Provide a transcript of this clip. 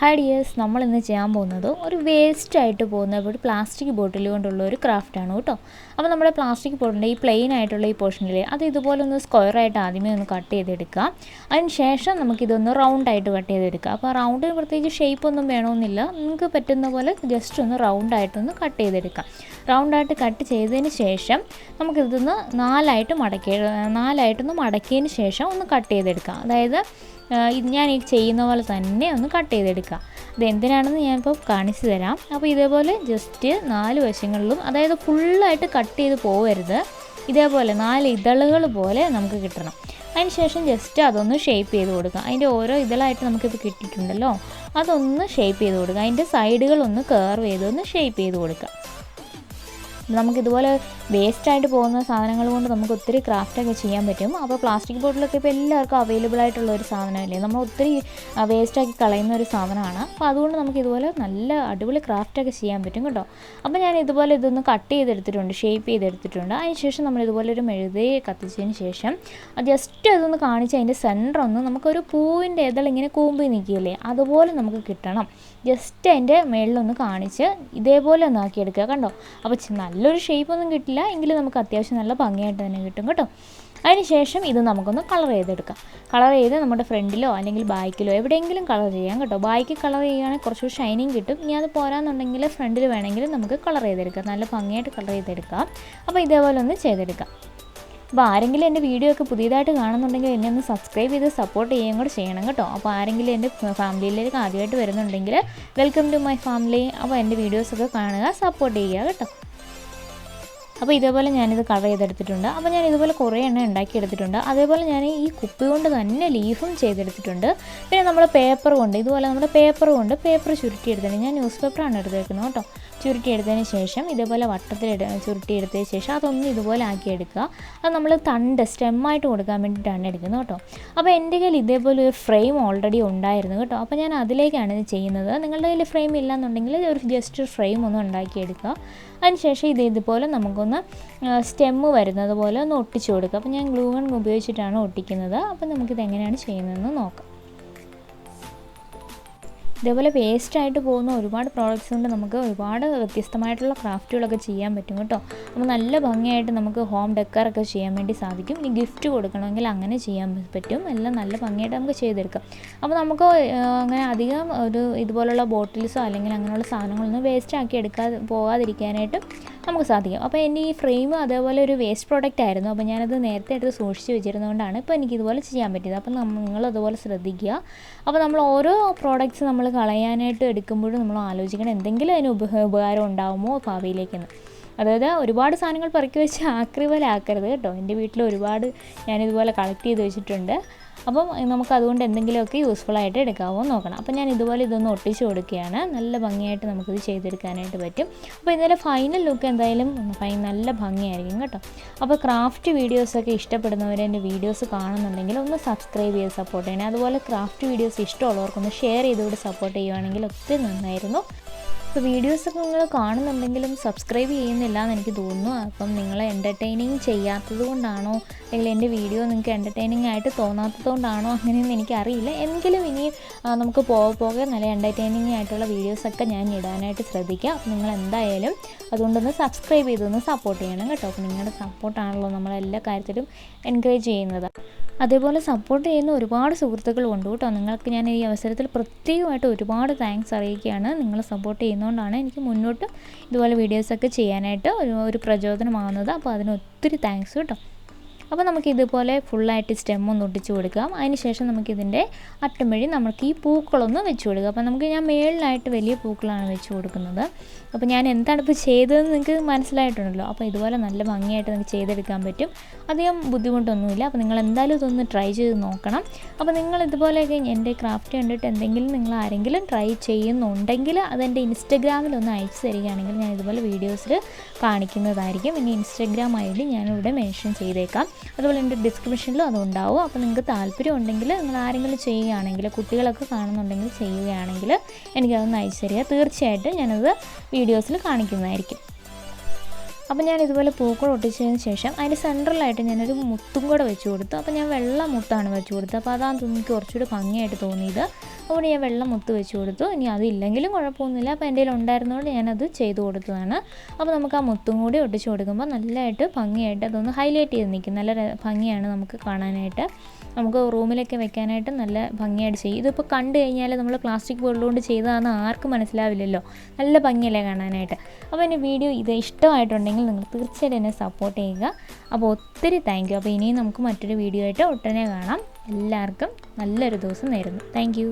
Hi dears, നമ്മളിന്ന് ചെയ്യാൻ പോകുന്നത് ഒരു വേസ്റ്റ് ആയിട്ട് പോകുന്ന ഒരു പ്ലാസ്റ്റിക് ബോട്ടിൽ കൊണ്ടുള്ള ഒരു ക്രാഫ്റ്റാണ് കേട്ടോ. അപ്പോൾ നമ്മുടെ പ്ലാസ്റ്റിക് ബോട്ടിൻ്റെ ഈ പ്ലെയിൻ ആയിട്ടുള്ള ഈ പോർഷനിൽ അത് ഇതുപോലെ ഒന്ന് സ്ക്വയറായിട്ട് ആദ്യമേ ഒന്ന് കട്ട് ചെയ്തെടുക്കുക. അതിന് ശേഷം നമുക്കിതൊന്ന് റൗണ്ടായിട്ട് കട്ട് ചെയ്തെടുക്കുക. അപ്പോൾ റൗണ്ടിന് പ്രത്യേകിച്ച് ഷേപ്പ് ഒന്നും വേണമെന്നില്ല, നിങ്ങൾക്ക് പറ്റുന്ന പോലെ ജസ്റ്റ് ഒന്ന് റൗണ്ടായിട്ടൊന്ന് കട്ട് ചെയ്തെടുക്കാം. റൗണ്ടായിട്ട് കട്ട് ചെയ്തതിന് ശേഷം നമുക്കിതൊന്ന് നാലായിട്ടൊന്ന് മടക്കിയതിന് ശേഷം ഒന്ന് കട്ട് ചെയ്തെടുക്കാം. അതായത് ഞാൻ ഈ ചെയ്യുന്ന പോലെ തന്നെ ഒന്ന് കട്ട് ചെയ്തെടുക്കുക. ഇതെന്തിനാണെന്ന് ഞാനിപ്പോൾ കാണിച്ചു തരാം. അപ്പോൾ ഇതേപോലെ ജസ്റ്റ് 4 വശങ്ങളിലും, അതായത് ഫുള്ളായിട്ട് കട്ട് ചെയ്ത് പോകരുത്, ഇതേപോലെ 4 ഇതളുകൾ പോലെ നമുക്ക് കിട്ടണം. അതിന് ശേഷം ജസ്റ്റ് അതൊന്ന് ഷേപ്പ് ചെയ്ത് കൊടുക്കുക. അതിൻ്റെ ഓരോ ഇതളായിട്ട് നമുക്കിപ്പോൾ കിട്ടിയിട്ടുണ്ടല്ലോ, അതൊന്ന് ഷേപ്പ് ചെയ്ത് കൊടുക്കുക. അതിൻ്റെ സൈഡുകളൊന്ന് കർവ് ചെയ്തൊന്ന് ഷേപ്പ് ചെയ്ത് കൊടുക്കുക. നമുക്കിതുപോലെ വേസ്റ്റായിട്ട് പോകുന്ന സാധനങ്ങൾ കൊണ്ട് നമുക്ക് ഒത്തിരി ക്രാഫ്റ്റൊക്കെ ചെയ്യാൻ പറ്റും. അപ്പോൾ പ്ലാസ്റ്റിക് ബോട്ടിലൊക്കെ ഇപ്പോൾ എല്ലാവർക്കും അവൈലബിൾ ആയിട്ടുള്ള ഒരു സാധനമല്ലേ, നമ്മൾ ഒത്തിരി വേസ്റ്റാക്കി കളയുന്ന ഒരു സാധനമാണ്. അപ്പോൾ അതുകൊണ്ട് നമുക്ക് ഇതുപോലെ നല്ല അടിപൊളി ക്രാഫ്റ്റൊക്കെ ചെയ്യാൻ പറ്റും കേട്ടോ. അപ്പോൾ ഞാൻ ഇതുപോലെ ഇതൊന്ന് കട്ട് ചെയ്തെടുത്തിട്ടുണ്ട്, ഷേപ്പ് ചെയ്തെടുത്തിട്ടുണ്ട്. അതിന് ശേഷം നമ്മൾ ഇതുപോലെ ഒരു മെഴുകുതിരി കത്തിച്ചതിന് ശേഷം ജസ്റ്റ് അതൊന്ന് കാണിച്ച് അതിൻ്റെ സെൻറ്റർ ഒന്ന് നമുക്കൊരു പൂവിൻ്റെ ഇതളിങ്ങനെ കൂമ്പി നിൽക്കില്ലേ, അതുപോലെ നമുക്ക് കിട്ടണം. ജസ്റ്റ് അതിൻ്റെ മേളിലൊന്ന് കാണിച്ച് ഇതേപോലെ ഒന്ന് ആക്കിയെടുക്കുക. കണ്ടോ, അപ്പോൾ നല്ലൊരു ഷേപ്പൊന്നും കിട്ടില്ല എങ്കിലും നമുക്ക് അത്യാവശ്യം നല്ല ഭംഗിയായിട്ട് തന്നെ കിട്ടും കേട്ടോ. അതിന് ശേഷം ഇത് നമുക്കൊന്ന് കളർ ചെയ്തെടുക്കാം. കളർ ചെയ്ത് നമ്മുടെ ഫ്രണ്ടിലോ അല്ലെങ്കിൽ ബാക്കിലോ എവിടെയെങ്കിലും കളർ ചെയ്യാം കേട്ടോ. ബാക്കി കളർ ചെയ്യുകയാണെങ്കിൽ കുറച്ചുകൂടി ഷൈനിങ് കിട്ടും. ഇനി അത് പോരാന്നുണ്ടെങ്കിൽ ഫ്രണ്ടിൽ വേണമെങ്കിൽ നമുക്ക് കളർ ചെയ്തെടുക്കാം, നല്ല ഭംഗിയായിട്ട് കളർ ചെയ്തെടുക്കാം. അപ്പോൾ ഇതേപോലെ ഒന്ന് ചെയ്തെടുക്കാം. അപ്പോൾ ആരെങ്കിലും എൻ്റെ വീഡിയോ ഒക്കെ പുതിയതായിട്ട് കാണുന്നുണ്ടെങ്കിൽ എന്നെ ഒന്ന് സബ്സ്ക്രൈബ് ചെയ്ത് സപ്പോർട്ട് ചെയ്യുകയും കൂടെ ചെയ്യണം കേട്ടോ. അപ്പോൾ ആരെങ്കിലും എൻ്റെ ഫാമിലിയിലേക്ക് ആദ്യമായിട്ട് വരുന്നുണ്ടെങ്കിൽ വെൽക്കം ടു മൈ ഫാമിലി. അപ്പോൾ എൻ്റെ വീഡിയോസൊക്കെ കാണുക, സപ്പോർട്ട് ചെയ്യുക കേട്ടോ. അപ്പോൾ ഇതേപോലെ ഞാനിത് കളർ ചെയ്തെടുത്തിട്ടുണ്ട്. അപ്പോൾ ഞാൻ ഇതുപോലെ കുറേ എണ്ണം ഉണ്ടാക്കിയെടുത്തിട്ടുണ്ട്. അതേപോലെ ഞാൻ ഈ കുപ്പി കൊണ്ട് തന്നെ ലീഫും ചെയ്തെടുത്തിട്ടുണ്ട്. പിന്നെ നമ്മുടെ പേപ്പർ കൊണ്ട് ഇതുപോലെ പേപ്പർ ചുരുട്ടിയെടുത്തിട്ടുണ്ട്. ഞാൻ ന്യൂസ് പേപ്പറാണ് എടുത്തേക്കുന്നത് കേട്ടോ. ചുരുട്ടിയെടുത്തതിന് ശേഷം ഇതേപോലെ വട്ടത്തിൽ ചുരുട്ടിയെടുത്തതിന് ശേഷം അതൊന്ന് ഇതുപോലെ ആക്കിയെടുക്കുക. അത് നമ്മൾ സ്റ്റെമ്മായിട്ട് കൊടുക്കാൻ വേണ്ടിയിട്ടാണ് എടുക്കുന്നത് കേട്ടോ. അപ്പോൾ എൻ്റെ കയ്യിൽ ഇതേപോലെ ഒരു ഫ്രെയിം ഓൾറെഡി ഉണ്ടായിരുന്നു കേട്ടോ. അപ്പോൾ ഞാൻ അതിലേക്കാണ് ഇത് ചെയ്യുന്നത്. നിങ്ങളുടെ കയ്യിൽ ഫ്രെയിം ഇല്ലയെന്നുണ്ടെങ്കിൽ ഒരു ജസ്റ്റ് ഫ്രെയിം ഒന്ന് ഉണ്ടാക്കിയെടുക്കുക. അതിനുശേഷം ഇതുപോലെ നമുക്കൊന്ന് സ്റ്റെമ്മ് വരുന്നത് പോലെ ഒന്ന് ഒട്ടിച്ചു കൊടുക്കുക. അപ്പോൾ ഞാൻ ഗ്ലൂ ഗൺ ഉപയോഗിച്ചിട്ടാണ് ഒട്ടിക്കുന്നത്. അപ്പോൾ നമുക്കിത് എങ്ങനെയാണ് ചെയ്യുന്നതെന്ന് നോക്കാം. ഇതേപോലെ വേസ്റ്റായിട്ട് പോകുന്ന ഒരുപാട് പ്രോഡക്റ്റ്സ് കൊണ്ട് നമുക്ക് ഒരുപാട് വ്യത്യസ്തമായിട്ടുള്ള ക്രാഫ്റ്റുകളൊക്കെ ചെയ്യാൻ പറ്റും കേട്ടോ. അപ്പോൾ നല്ല ഭംഗിയായിട്ട് നമുക്ക് ഹോം ഡെക്കറൊക്കെ ചെയ്യാൻ വേണ്ടി സാധിക്കും. ഇനി ഗിഫ്റ്റ് കൊടുക്കണമെങ്കിൽ അങ്ങനെ ചെയ്യാൻ പറ്റും. എല്ലാം നല്ല ഭംഗിയായിട്ട് നമുക്ക് ചെയ്തെടുക്കാം. അപ്പോൾ നമുക്ക് അങ്ങനെ അധികം ഇതുപോലുള്ള ബോട്ടിൽസോ അല്ലെങ്കിൽ അങ്ങനെയുള്ള സാധനങ്ങളൊന്നും വേസ്റ്റ് പോകാതിരിക്കാനായിട്ട് നമുക്ക് സാധിക്കും. അപ്പോൾ എൻ്റെ ഈ ഫ്രെയിം അതേപോലെ ഒരു വേസ്റ്റ് പ്രോഡക്റ്റ് ആയിരുന്നു. അപ്പോൾ ഞാനത് നേരത്തെ എടുത്ത് സൂക്ഷിച്ച് വെച്ചിരുന്നതുകൊണ്ടാണ് ഇപ്പോൾ എനിക്കിതുപോലെ ചെയ്യാൻ പറ്റിയത്. അപ്പോൾ നിങ്ങളതുപോലെ ശ്രദ്ധിക്കുക. അപ്പോൾ നമ്മൾ ഓരോ പ്രോഡക്റ്റ്സ് നമ്മൾ കളയാനായിട്ട് എടുക്കുമ്പോഴും നമ്മൾ ആലോചിക്കണം എന്തെങ്കിലും അതിന് ഉപകാരം ഉണ്ടാകുമോ ഭാവിയിലേക്കെന്ന്. അതായത് ഒരുപാട് സാധനങ്ങൾ പെറുക്കി വെച്ച് ആക്രി പോലെ ആക്കരുത് കേട്ടോ. എൻ്റെ വീട്ടിൽ ഒരുപാട് ഞാനിതുപോലെ കളക്ട് ചെയ്ത് വെച്ചിട്ടുണ്ട്. അപ്പം നമുക്ക് അതുകൊണ്ട് എന്തെങ്കിലുമൊക്കെ യൂസ്ഫുള്ളായിട്ട് എടുക്കാമോ നോക്കണം. അപ്പോൾ ഞാൻ ഇതുപോലെ ഇതൊന്ന് ഒട്ടിച്ച് കൊടുക്കുകയാണ്. നല്ല ഭംഗിയായിട്ട് നമുക്കിത് ചെയ്തെടുക്കാനായിട്ട് പറ്റും. അപ്പോൾ ഇതിൻ്റെ ഫൈനൽ ലുക്ക് എന്തായാലും നല്ല ഭംഗിയായിരിക്കും കേട്ടോ. അപ്പോൾ ക്രാഫ്റ്റ് വീഡിയോസൊക്കെ ഇഷ്ടപ്പെടുന്നവർ എൻ്റെ വീഡിയോസ് കാണുന്നുണ്ടെങ്കിൽ ഒന്ന് സബ്സ്ക്രൈബ് ചെയ്ത് സപ്പോർട്ട് ചെയ്യണേ. അതുപോലെ ക്രാഫ്റ്റ് വീഡിയോസ് ഇഷ്ടമുള്ളവർക്കൊന്ന് ഷെയർ ചെയ്തുകൊണ്ട് സപ്പോർട്ട് ചെയ്യുകയാണെങ്കിൽ ഒത്തിരി നന്നായിരുന്നു. ഇപ്പോൾ വീഡിയോസൊക്കെ നിങ്ങൾ കാണുന്നുണ്ടെങ്കിലും സബ്സ്ക്രൈബ് ചെയ്യുന്നില്ല എന്ന് എനിക്ക് തോന്നുന്നു. അപ്പം നിങ്ങൾ എൻ്റർടൈനിങ് ചെയ്യാത്തത് കൊണ്ടാണോ അല്ലെങ്കിൽ എൻ്റെ വീഡിയോ നിങ്ങൾക്ക് എൻ്റർടൈനിങ് ആയിട്ട് തോന്നാത്തത് കൊണ്ടാണോ അങ്ങനെയൊന്നും എനിക്കറിയില്ല. എങ്കിലും ഇനി നമുക്ക് പോകെ നല്ല എൻ്റർടൈനിങ് ആയിട്ടുള്ള വീഡിയോസൊക്കെ ഞാൻ ഇടാനായിട്ട് ശ്രദ്ധിക്കാം. അപ്പോൾ നിങ്ങൾ എന്തായാലും അതുകൊണ്ടൊന്ന് സബ്സ്ക്രൈബ് ചെയ്തൊന്ന് സപ്പോർട്ട് ചെയ്യണം കേട്ടോ. അപ്പോൾ നിങ്ങളുടെ സപ്പോർട്ടാണല്ലോ നമ്മളെല്ലാ കാര്യത്തിലും എൻകറേജ് ചെയ്യുന്നത്. അതേപോലെ സപ്പോർട്ട് ചെയ്യുന്ന ഒരുപാട് സുഹൃത്തുക്കളുണ്ട് കേട്ടോ. നിങ്ങൾക്ക് ഞാൻ ഈ അവസരത്തിൽ പ്രത്യേകമായിട്ട് ഒരുപാട് താങ്ക്സ് അറിയിക്കുകയാണ്. നിങ്ങൾ സപ്പോർട്ട് ചെയ്യുന്നതുകൊണ്ടാണ് എനിക്ക് മുന്നോട്ട് ഇതുപോലെ വീഡിയോസൊക്കെ ചെയ്യാനായിട്ട് ഒരു പ്രചോദനമാകുന്നത്. അപ്പോൾ അതിന് ഒത്തിരി താങ്ക്സ് കേട്ടോ. അപ്പോൾ നമുക്ക് ഇതുപോലെ ഫുള്ളായിട്ട് സ്റ്റെമ്മൊന്ന് ഒട്ടിച്ച് കൊടുക്കാം. അതിന് ശേഷം നമുക്കിതിൻ്റെ അറ്റം വഴി നമുക്ക് ഈ പൂക്കളൊന്ന് വെച്ച് കൊടുക്കുക. അപ്പോൾ ഞാൻ മേളിലായിട്ട് വലിയ പൂക്കളാണ് വെച്ച് കൊടുക്കുന്നത്. അപ്പോൾ ഞാൻ എന്താണ് ഇപ്പോൾ ചെയ്തതെന്ന് നിങ്ങൾക്ക് മനസ്സിലായിട്ടുണ്ടല്ലോ. അപ്പോൾ ഇതുപോലെ നല്ല ഭംഗിയായിട്ട് നമുക്ക് ചെയ്തെടുക്കാൻ പറ്റും. അധികം ബുദ്ധിമുട്ടൊന്നുമില്ല. അപ്പോൾ നിങ്ങൾ എന്തായാലും ഇതൊന്ന് ട്രൈ ചെയ്ത് നോക്കണം. അപ്പോൾ നിങ്ങൾ ഇതുപോലെയൊക്കെ എൻ്റെ ക്രാഫ്റ്റ് കണ്ടിട്ട് എന്തെങ്കിലും നിങ്ങൾ ആരെങ്കിലും ട്രൈ ചെയ്യുന്നുണ്ടെങ്കിൽ അതെൻ്റെ ഇൻസ്റ്റഗ്രാമിലൊന്ന് അയച്ചു തരികയാണെങ്കിൽ ഞാൻ ഇതുപോലെ വീഡിയോസിൽ കാണിക്കുന്നതായിരിക്കും. ഇനി ഇൻസ്റ്റഗ്രാം ID ഞാനിവിടെ മെൻഷൻ ചെയ്തേക്കാം. അതുപോലെ എൻ്റെ ഡിസ്ക്രിപ്ഷനിലും അതുണ്ടാവും. അപ്പോൾ നിങ്ങൾക്ക് താല്പര്യം ഉണ്ടെങ്കിൽ നിങ്ങൾ ആരെങ്കിലും ചെയ്യുകയാണെങ്കിൽ, കുട്ടികളൊക്കെ കാണുന്നുണ്ടെങ്കിൽ ചെയ്യുകയാണെങ്കിൽ എനിക്കതൊന്ന് അയച്ചു തരിക. തീർച്ചയായിട്ടും ഞാനത് വീഡിയോസിൽ കാണിക്കുന്നതായിരിക്കും. അപ്പോൾ ഞാൻ ഇതുപോലെ പൂക്കൾ ഒട്ടിച്ചതിന് ശേഷം അതിൻ്റെ സെൻട്രലായിട്ട് ഞാനൊരു മുത്തും കൂടെ വെച്ച് കൊടുത്തു. അപ്പോൾ ഞാൻ വെള്ള മുത്താണ് വെച്ച് കൊടുത്തത്. അപ്പോൾ അതാണ് എനിക്ക് കുറച്ചുകൂടി ഭംഗിയായിട്ട് തോന്നിയത്. അപ്പോൾ ഞാൻ വെള്ളം മുത്ത് വെച്ച് കൊടുത്തു. ഇനി അതില്ലെങ്കിലും കുഴപ്പമൊന്നുമില്ല, അപ്പോൾ എൻ്റെ കയ്യിൽ ഉണ്ടായിരുന്നതുകൊണ്ട് ഞാനത് ചെയ്ത് കൊടുത്തതാണ്. അപ്പോൾ നമുക്ക് ആ മുത്തും കൂടി ഒട്ടിച്ച് കൊടുക്കുമ്പോൾ നല്ലതായിട്ട് ഭംഗിയായിട്ട് അതൊന്ന് ഹൈലൈറ്റ് ചെയ്ത് നിൽക്കും. നല്ല ഭംഗിയാണ് നമുക്ക് കാണാനായിട്ട്. നമുക്ക് റൂമിലൊക്കെ വെക്കാനായിട്ട് നല്ല ഭംഗിയായിട്ട് ചെയ്യും. ഇതിപ്പോൾ കണ്ടു കഴിഞ്ഞാൽ നമ്മൾ പ്ലാസ്റ്റിക് ബോട്ടിലുകൊണ്ട് ചെയ്തതാണെന്ന് ആർക്കും മനസ്സിലാവില്ലല്ലോ, നല്ല ഭംഗിയല്ലേ കാണാനായിട്ട്. അപ്പോൾ എൻ്റെ വീഡിയോ ഇത് ഇഷ്ടമായിട്ടുണ്ടെങ്കിൽ നിങ്ങൾ തീർച്ചയായിട്ടും എന്നെ സപ്പോർട്ട് ചെയ്യുക. അപ്പോൾ ഒത്തിരി താങ്ക് യു. അപ്പോൾ ഇനിയും നമുക്ക് മറ്റൊരു വീഡിയോ ആയിട്ട് ഉടനെ കാണാം. എല്ലാവർക്കും നല്ലൊരു ദിവസം നേരുന്നു. Thank you.